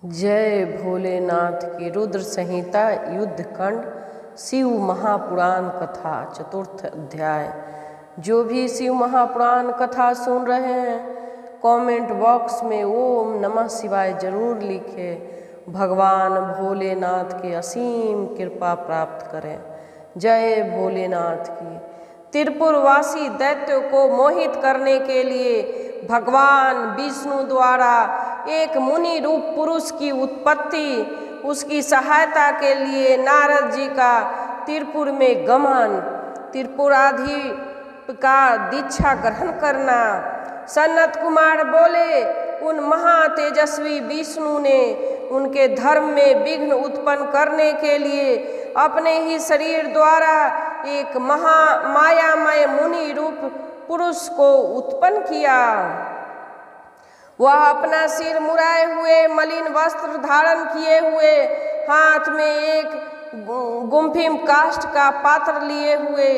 जय भोलेनाथ की रुद्र संहिता युद्ध खंड शिव महापुराण कथा चतुर्थ अध्याय। जो भी शिव महापुराण कथा सुन रहे हैं कमेंट बॉक्स में ओम नमः शिवाय जरूर लिखें। भगवान भोलेनाथ के असीम कृपा प्राप्त करें। जय भोलेनाथ की। त्रिपुरवासी दैत्यों को मोहित करने के लिए भगवान विष्णु द्वारा एक मुनि रूप पुरुष की उत्पत्ति, उसकी सहायता के लिए नारद जी का त्रिपुर में गमन, त्रिपुराधीप का दीक्षा ग्रहण करना। सनत कुमार बोले, उन महातेजस्वी विष्णु ने उनके धर्म में विघ्न उत्पन्न करने के लिए अपने ही शरीर द्वारा एक मायामय मुनि रूप पुरुष को उत्पन्न किया। वह अपना सिर मुड़ाए हुए, मलिन वस्त्र धारण किए हुए, हाथ में एक गुम्फिम काष्ठ का पात्र लिए हुए,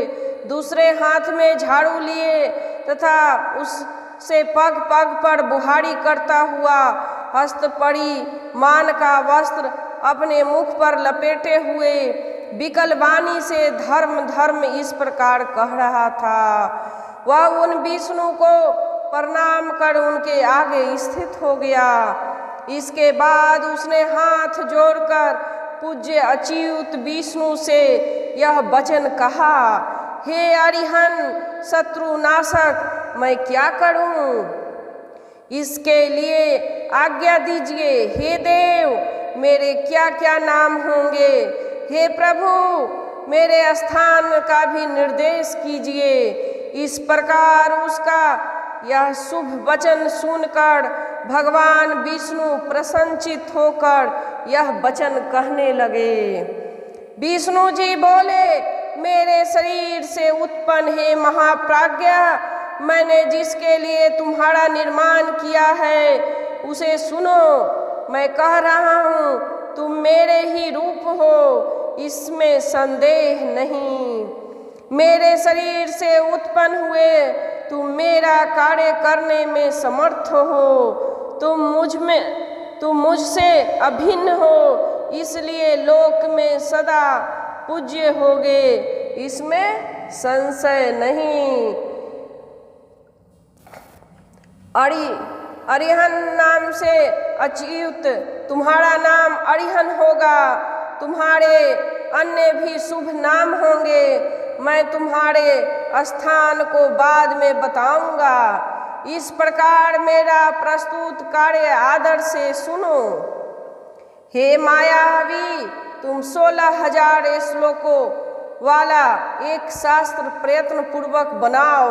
दूसरे हाथ में झाड़ू लिए तथा उससे पग पग पर बुहारी करता हुआ हस्तपड़ी मान का वस्त्र अपने मुख पर लपेटे हुए विकल वाणी से धर्म धर्म इस प्रकार कह रहा था। वह उन विष्णु को प्रणाम कर उनके आगे स्थित हो गया। इसके बाद उसने हाथ जोड़कर पूज्य अच्युत विष्णु से यह वचन कहा, हे अरिहन शत्रुनाशक, मैं क्या करूं? इसके लिए आज्ञा दीजिए। हे देव, मेरे क्या क्या नाम होंगे? हे प्रभु, मेरे स्थान का भी निर्देश कीजिए। इस प्रकार उसका यह शुभ वचन सुनकर भगवान विष्णु प्रसन्नचित होकर यह वचन कहने लगे। विष्णु जी बोले, मेरे शरीर से उत्पन्न हे महाप्राज्ञा, मैंने जिसके लिए तुम्हारा निर्माण किया है उसे सुनो। मैं कह रहा हूँ, तुम मेरे ही रूप हो, इसमें संदेह नहीं। मेरे शरीर से उत्पन्न हुए तुम मेरा कार्य करने में समर्थ हो। तुम मुझसे अभिन्न हो, इसलिए लोक में सदा पूज्य होगे, इसमें संशय नहीं। अरिहन नाम से अच्युत तुम्हारा नाम अरिहन होगा। तुम्हारे अन्य भी शुभ नाम होंगे, मैं तुम्हारे स्थान को बाद में बताऊंगा। इस प्रकार मेरा प्रस्तुत कार्य आदर से सुनो। हे मायावी, तुम 16,000 श्लोकों वाला एक शास्त्र प्रयत्न पूर्वक बनाओ,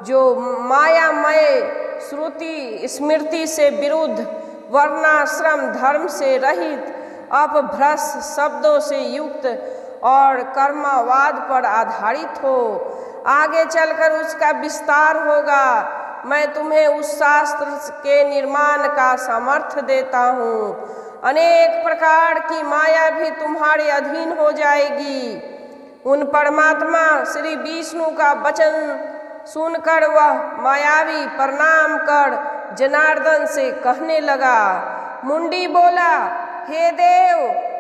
जो मायामय श्रुति स्मृति से विरुद्ध, वर्णाश्रम धर्म से रहित, अपभ्रष्ट शब्दों से युक्त और कर्मवाद पर आधारित हो। आगे चलकर उसका विस्तार होगा। मैं तुम्हें उस शास्त्र के निर्माण का सामर्थ्य देता हूँ। अनेक प्रकार की माया भी तुम्हारे अधीन हो जाएगी। उन परमात्मा श्री विष्णु का वचन सुनकर वह मायावी प्रणाम कर जनार्दन से कहने लगा। मुंडी बोला, हे देव,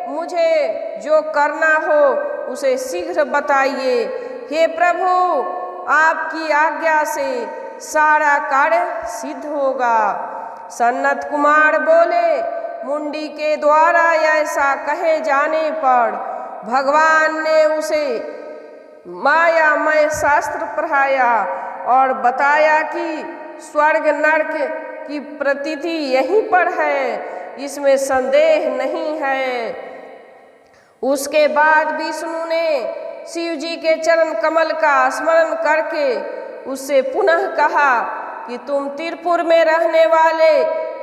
मुझे जो करना हो उसे शीघ्र बताइए। हे प्रभु, आपकी आज्ञा से सारा कार्य सिद्ध होगा। सन्नत कुमार बोले, मुंडी के द्वारा ऐसा कहे जाने पर भगवान ने उसे मायामय शास्त्र पढ़ाया और बताया कि स्वर्ग नरक की प्रतीति यहीं पर है, इसमें संदेह नहीं है। उसके बाद विष्णु ने शिव जी के चरण कमल का स्मरण करके उससे पुनः कहा कि तुम त्रिपुर में रहने वाले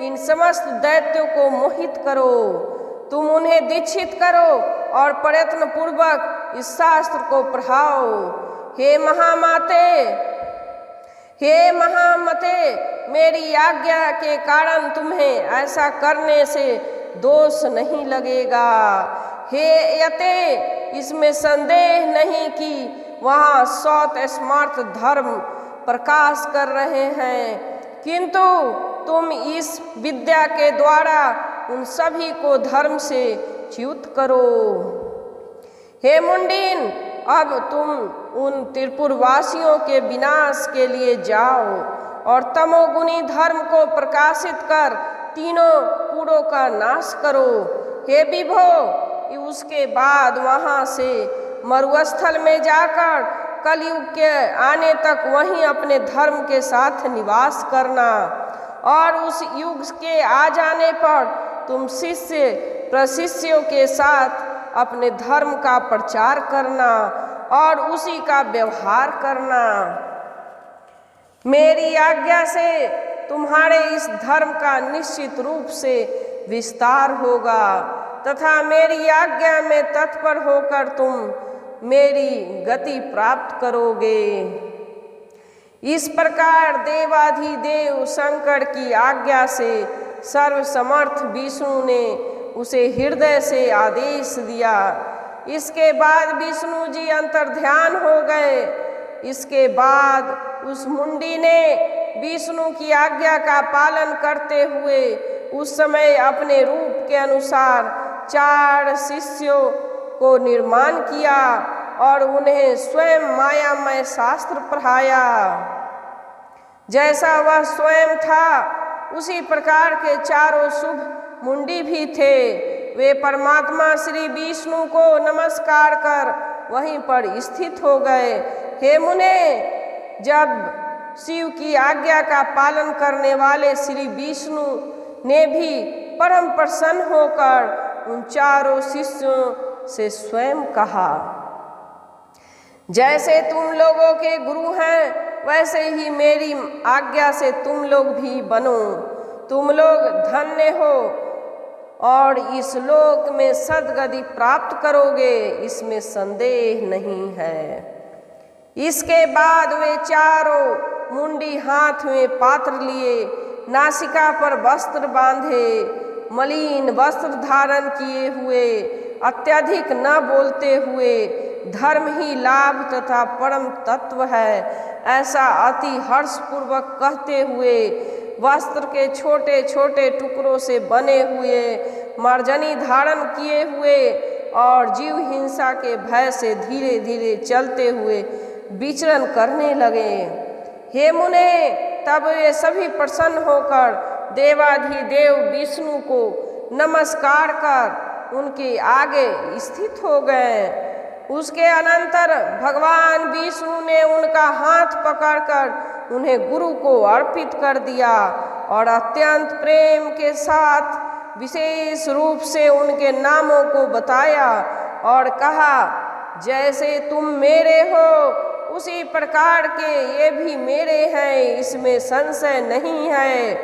इन समस्त दैत्यों को मोहित करो। तुम उन्हें दीक्षित करो और प्रयत्न पूर्वक इस शास्त्र को पढ़ाओ। हे महामते, मेरी आज्ञा के कारण तुम्हें ऐसा करने से दोष नहीं लगेगा। हे यते, इसमें संदेह नहीं कि वहाँ सौत स्मार्त धर्म प्रकाश कर रहे हैं, किंतु तुम इस विद्या के द्वारा उन सभी को धर्म से च्युत करो। हे मुंडीन, अब तुम उन त्रिपुर वासियों के विनाश के लिए जाओ और तमोगुनी धर्म को प्रकाशित कर तीनों पुरों का नाश करो। हे विभो, उसके बाद वहाँ से मरुस्थल में जाकर कलयुग के आने तक वहीं अपने धर्म के साथ निवास करना, और उस युग के आ जाने पर तुम शिष्य प्रशिष्यों के साथ अपने धर्म का प्रचार करना और उसी का व्यवहार करना। मेरी आज्ञा से तुम्हारे इस धर्म का निश्चित रूप से विस्तार होगा तथा मेरी आज्ञा में तत्पर होकर तुम मेरी गति प्राप्त करोगे। इस प्रकार देवाधिदेव शंकर की आज्ञा से सर्वसमर्थ विष्णु ने उसे हृदय से आदेश दिया। इसके बाद विष्णु जी अंतर्ध्यान हो गए। इसके बाद उस मुंडी ने विष्णु की आज्ञा का पालन करते हुए उस समय अपने रूप के अनुसार 4 शिष्यों को निर्माण किया और उन्हें स्वयं मायामय शास्त्र पढ़ाया। जैसा वह स्वयं था उसी प्रकार के 4 शुभ मुंडी भी थे। वे परमात्मा श्री विष्णु को नमस्कार कर वहीं पर स्थित हो गए। हे मुने, जब शिव की आज्ञा का पालन करने वाले श्री विष्णु ने भी परम प्रसन्न होकर उन 4 शिष्यों से स्वयं कहा, जैसे तुम लोगों के गुरु हैं वैसे ही मेरी आज्ञा से तुम लोग भी बनो। तुम लोग धन्य हो और इस लोक में सद्गति प्राप्त करोगे, इसमें संदेह नहीं है। इसके बाद वे 4 मुंडी हाथ में पात्र लिए, नासिका पर वस्त्र बांधे, मलिन वस्त्र धारण किए हुए, अत्यधिक न बोलते हुए, धर्म ही लाभ तथा परम तत्व है ऐसा अति हर्षपूर्वक कहते हुए वस्त्र के छोटे छोटे टुकड़ों से बने हुए मार्जनी धारण किए हुए और जीव हिंसा के भय से धीरे धीरे चलते हुए विचरण करने लगे। हे मुने, तब वे सभी प्रसन्न होकर देवाधिदेव विष्णु को नमस्कार कर उनके आगे स्थित हो गए। उसके अनंतर भगवान विष्णु ने उनका हाथ पकड़कर उन्हें गुरु को अर्पित कर दिया और अत्यंत प्रेम के साथ विशेष रूप से उनके नामों को बताया और कहा, जैसे तुम मेरे हो उसी प्रकार के ये भी मेरे हैं, इसमें संशय नहीं है।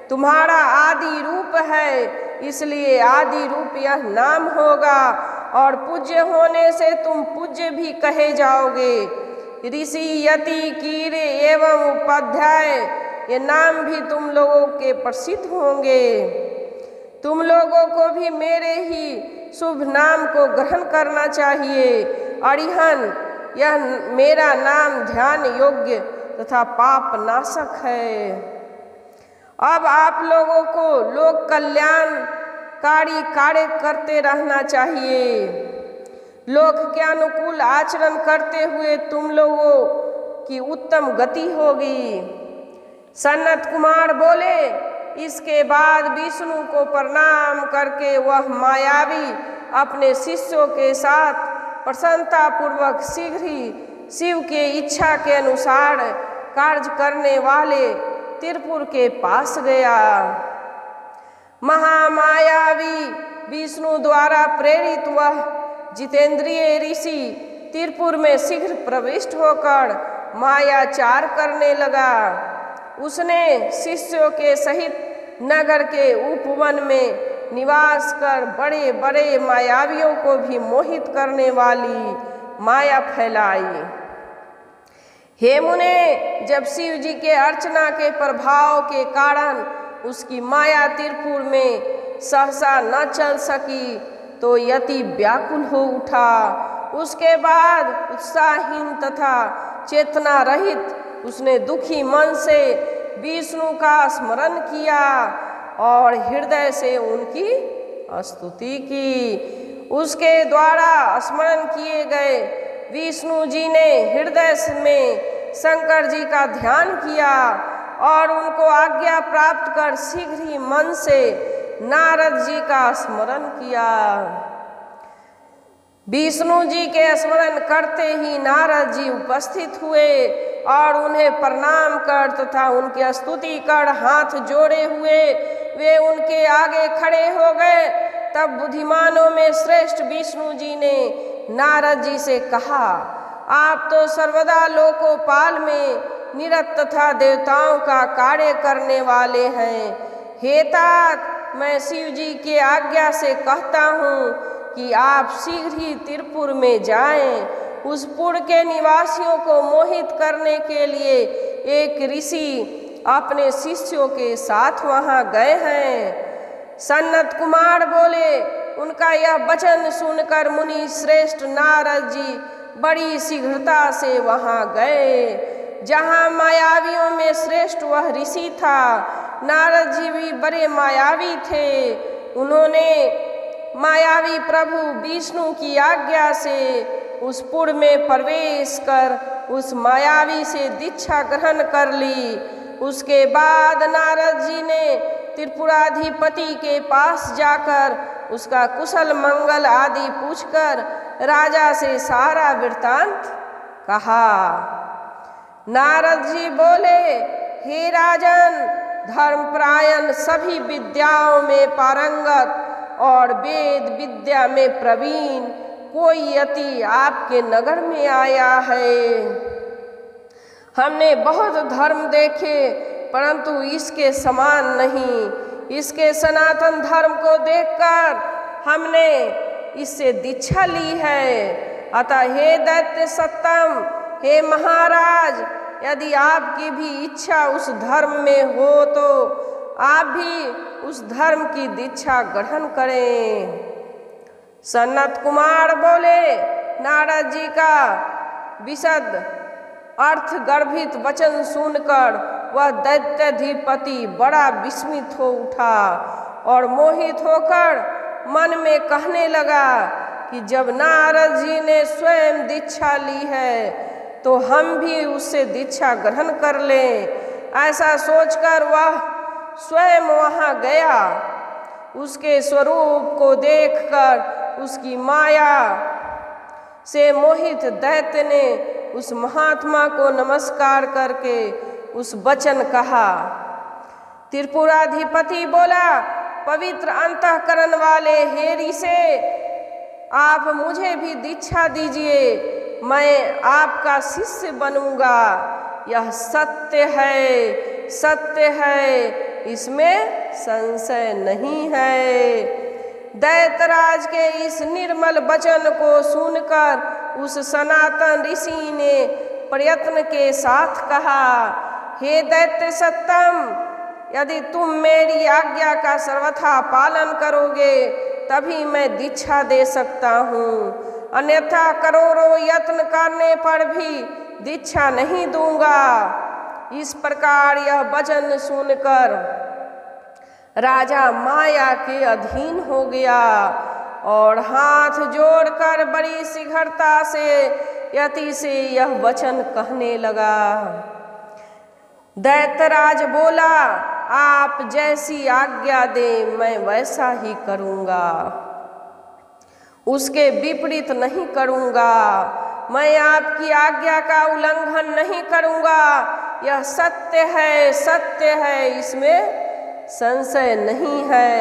तुम्हारा आदि रूप है, इसलिए आदि रूप यह नाम होगा और पूज्य होने से तुम पूज्य भी कहे जाओगे। ऋषि, यति, कीर एवं उपाध्याय ये नाम भी तुम लोगों के प्रसिद्ध होंगे। तुम लोगों को भी मेरे ही शुभ नाम को ग्रहण करना चाहिए। अरिहन, यह मेरा नाम ध्यान योग्य तथा पाप नाशक है। अब आप लोगों को लोक कल्याणकारी कार्य करते रहना चाहिए। लोक के अनुकूल आचरण करते हुए तुम लोगों की उत्तम गति होगी। सनत कुमार बोले, इसके बाद विष्णु को प्रणाम करके वह मायावी अपने शिष्यों के साथ प्रसन्नता पूर्वक शीघ्र ही शिव के इच्छा के अनुसार कार्य करने वाले त्रिपुर के पास गया। महामायावी विष्णु द्वारा प्रेरित वह जितेंद्रिय ऋषि त्रिपुर में शीघ्र प्रविष्ट होकर मायाचार करने लगा। उसने शिष्यों के सहित नगर के उपवन में निवास कर बड़े बड़े मायावियों को भी मोहित करने वाली माया फैलाई। हे मुने, जब शिव जी के अर्चना के प्रभाव के कारण उसकी माया त्रिपुर में सहसा न चल सकी तो यति व्याकुल हो उठा। उसके बाद उत्साहहीन तथा चेतना रहित उसने दुखी मन से विष्णु का स्मरण किया और हृदय से उनकी स्तुति की। उसके द्वारा स्मरण किए गए विष्णु जी ने हृदय में शंकर जी का ध्यान किया और उनको आज्ञा प्राप्त कर शीघ्र ही मन से नारद जी का स्मरण किया। विष्णु जी के स्मरण करते ही नारद जी उपस्थित हुए और उन्हें प्रणाम कर तथा उनकी स्तुति कर हाथ जोड़े हुए वे उनके आगे खड़े हो गए। तब बुद्धिमानों में श्रेष्ठ विष्णु जी ने नारद जी से कहा, आप तो सर्वदा लोकोपाल में निरत तथा देवताओं का कार्य करने वाले हैं। हे तात, मैं शिव जी की आज्ञा से कहता हूँ कि आप शीघ्र ही त्रिपुर में जाएं। उस पुर के निवासियों को मोहित करने के लिए एक ऋषि अपने शिष्यों के साथ वहां गए हैं। सनत कुमार बोले, उनका यह वचन सुनकर मुनि श्रेष्ठ नारद जी बड़ी शीघ्रता से वहां गए। जहां मायावियों में श्रेष्ठ वह ऋषि था, नारद जी भी बड़े मायावी थे। उन्होंने मायावी प्रभु विष्णु की आज्ञा से उस पुर में प्रवेश कर उस मायावी से दीक्षा ग्रहण कर ली। उसके बाद नारद जी ने त्रिपुराधिपति के पास जाकर उसका कुशल मंगल आदि पूछकर राजा से सारा वृत्तांत कहा। नारद जी बोले, हे राजन, धर्मपरायण, सभी विद्याओं में पारंगत और वेद विद्या में प्रवीण कोई यति आपके नगर में आया है। हमने बहुत धर्म देखे परंतु इसके समान नहीं। इसके सनातन धर्म को देखकर हमने इससे दीक्षा ली है। अतः हे दैत्य सत्तम, हे महाराज, यदि आपकी भी इच्छा उस धर्म में हो तो आप भी उस धर्म की दीक्षा ग्रहण करें। सनत कुमार बोले, नारद जी का विशद अर्थ गर्भित वचन सुनकर वह दैत्याधिपति बड़ा विस्मित हो उठा और मोहित होकर मन में कहने लगा कि जब नारद जी ने स्वयं दीक्षा ली है तो हम भी उससे दीक्षा ग्रहण कर लें। ऐसा सोचकर वह स्वयं वहां गया। उसके स्वरूप को देखकर उसकी माया से मोहित दैत्य ने उस महात्मा को नमस्कार करके उस वचन कहा। त्रिपुराधिपति बोला, पवित्र अंतःकरण वाले हे ऋषि, आप मुझे भी दीक्षा दीजिए, मैं आपका शिष्य बनूंगा। यह सत्य है, सत्य है, इसमें संशय नहीं है। दैत्यराज के इस निर्मल वचन को सुनकर उस सनातन ऋषि ने प्रयत्न के साथ कहा, हे दैत्य सत्तम, यदि तुम मेरी आज्ञा का सर्वथा पालन करोगे तभी मैं दीक्षा दे सकता हूँ, अन्यथा करोड़ों यत्न करने पर भी दीक्षा नहीं दूंगा। इस प्रकार यह वचन सुनकर राजा माया के अधीन हो गया और हाथ जोड़कर बड़ी शीघ्रता से यति से यह वचन कहने लगा। दैत्यराज बोला, आप जैसी आज्ञा दे मैं वैसा ही करूँगा, उसके विपरीत नहीं करूँगा। मैं आपकी आज्ञा का उल्लंघन नहीं करूँगा। यह सत्य है, सत्य है, इसमें संशय नहीं है।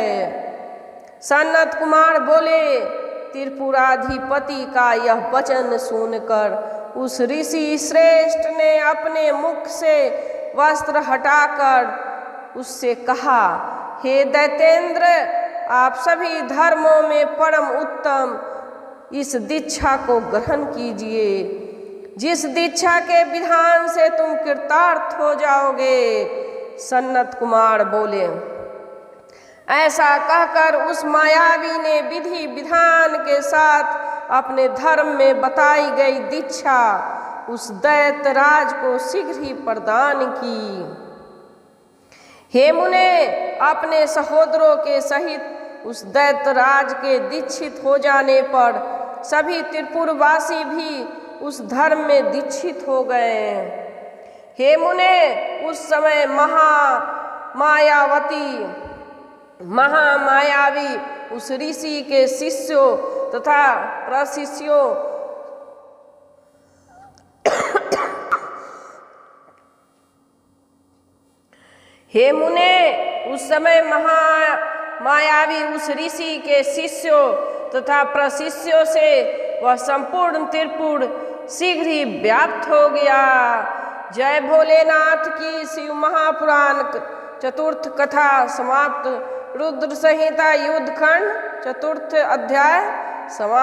सनत कुमार बोले, त्रिपुराधिपति का यह वचन सुनकर उस ऋषि श्रेष्ठ ने अपने मुख से वस्त्र हटाकर उससे कहा, हे दैतेंद्र, आप सभी धर्मों में परम उत्तम इस दीक्षा को ग्रहण कीजिए, जिस दीक्षा के विधान से तुम कृतार्थ हो जाओगे। सनत कुमार बोले। ऐसा कहकर उस मायावी ने विधि विधान के साथ अपने धर्म में बताई गई दीक्षा उस दैत्यराज को शीघ्र ही प्रदान की। हे मुने, अपने सहोदरों के सहित उस दैत्यराज के दीक्षित हो जाने पर सभी त्रिपुरवासी भी उस धर्म में दीक्षित हो गए। हे मुने, उस समय महामायावी उस ऋषि के शिष्यों तथा प्रशिष्यों हे मुने, उस समय महामायावी उस ऋषि के शिष्यों तथा प्रशिष्यों से वह संपूर्ण त्रिपुर शीघ्र ही व्याप्त हो गया। जय भोलेनाथ की। शिव महापुराण चतुर्थ कथा समाप्त। रुद्र संहिता युद्ध खंड चतुर्थ अध्याय समाप्त।